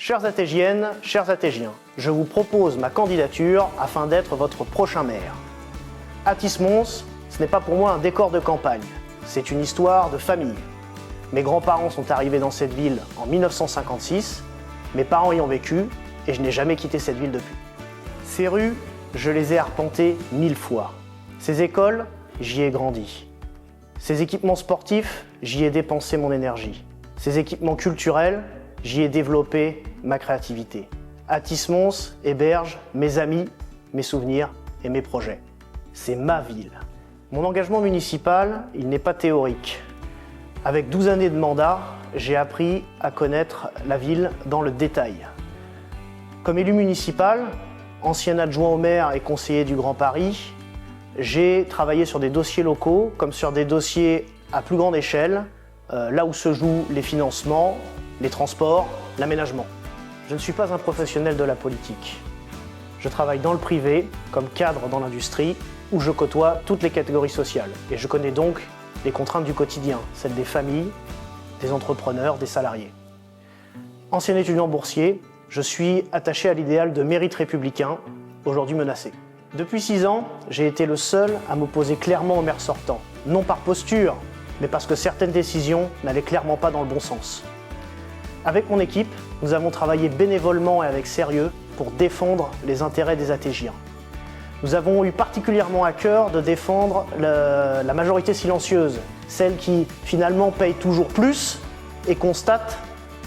Chères Attégiennes, chers Attégiens, je vous propose ma candidature afin d'être votre prochain maire. Athis-Mons, ce n'est pas pour moi un décor de campagne, c'est une histoire de famille. Mes grands-parents sont arrivés dans cette ville en 1956, mes parents y ont vécu et je n'ai jamais quitté cette ville depuis. Ces rues, je les ai arpentées 1000 fois. Ces écoles, j'y ai grandi. Ces équipements sportifs, j'y ai dépensé mon énergie. Ces équipements culturels, j'y ai développé ma créativité. Athis-Mons héberge mes amis, mes souvenirs et mes projets. C'est ma ville. Mon engagement municipal, il n'est pas théorique. Avec 12 années de mandat, j'ai appris à connaître la ville dans le détail. Comme élu municipal, ancien adjoint au maire et conseiller du Grand Paris, j'ai travaillé sur des dossiers locaux comme sur des dossiers à plus grande échelle, là où se jouent les financements, les transports, l'aménagement. Je ne suis pas un professionnel de la politique. Je travaille dans le privé, comme cadre dans l'industrie, où je côtoie toutes les catégories sociales. Et je connais donc les contraintes du quotidien, celles des familles, des entrepreneurs, des salariés. Ancien étudiant boursier, je suis attaché à l'idéal de mérite républicain, aujourd'hui menacé. Depuis 6 ans, j'ai été le seul à m'opposer clairement au maire sortant. Non par posture, mais parce que certaines décisions n'allaient clairement pas dans le bon sens. Avec mon équipe, nous avons travaillé bénévolement et avec sérieux pour défendre les intérêts des Attégiens. Nous avons eu particulièrement à cœur de défendre la majorité silencieuse, celle qui finalement paye toujours plus et constate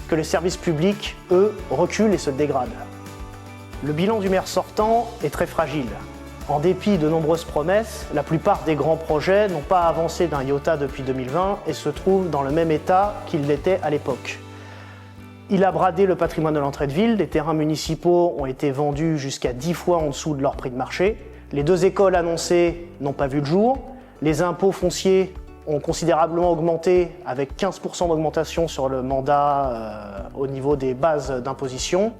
que les services publics, eux, reculent et se dégradent. Le bilan du maire sortant est très fragile. En dépit de nombreuses promesses, la plupart des grands projets n'ont pas avancé d'un iota depuis 2020 et se trouvent dans le même état qu'ils l'étaient à l'époque. Il a bradé le patrimoine de l'entrée de ville, les terrains municipaux ont été vendus jusqu'à 10 fois en dessous de leur prix de marché, les 2 écoles annoncées n'ont pas vu le jour, les impôts fonciers ont considérablement augmenté avec 15% d'augmentation sur le mandat au niveau des bases d'imposition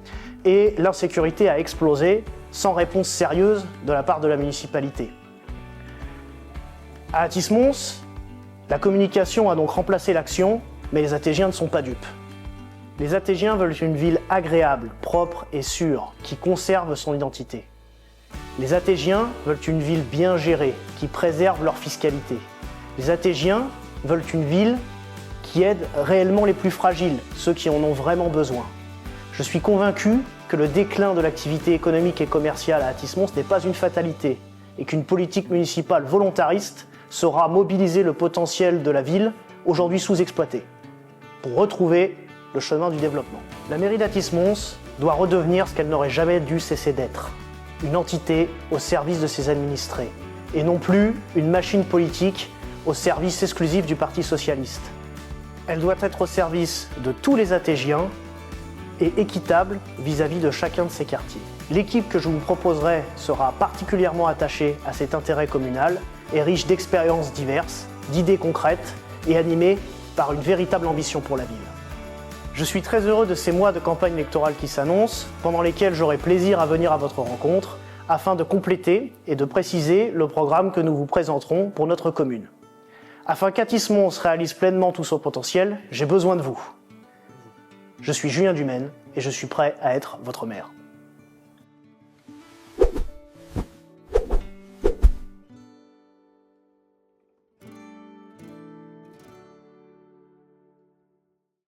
et l'insécurité a explosé sans réponse sérieuse de la part de la municipalité. À Athis-Mons, la communication a donc remplacé l'action, mais les Attégiens ne sont pas dupes. Les Attégiens veulent une ville agréable, propre et sûre, qui conserve son identité. Les Attégiens veulent une ville bien gérée, qui préserve leur fiscalité. Les Attégiens veulent une ville qui aide réellement les plus fragiles, ceux qui en ont vraiment besoin. Je suis convaincu que le déclin de l'activité économique et commerciale à Athis-Mons n'est pas une fatalité et qu'une politique municipale volontariste saura mobiliser le potentiel de la ville, aujourd'hui sous-exploité, pour retrouver le chemin du développement. La mairie d'Athis-Mons doit redevenir ce qu'elle n'aurait jamais dû cesser d'être, une entité au service de ses administrés, et non plus une machine politique au service exclusif du Parti socialiste. Elle doit être au service de tous les Attégiens et équitable vis-à-vis de chacun de ces quartiers. L'équipe que je vous proposerai sera particulièrement attachée à cet intérêt communal et riche d'expériences diverses, d'idées concrètes et animée par une véritable ambition pour la ville. Je suis très heureux de ces mois de campagne électorale qui s'annoncent, pendant lesquels j'aurai plaisir à venir à votre rencontre, afin de compléter et de préciser le programme que nous vous présenterons pour notre commune. Afin qu'Athis-Mons réalise pleinement tout son potentiel, j'ai besoin de vous. Je suis Julien Dumaine et je suis prêt à être votre maire.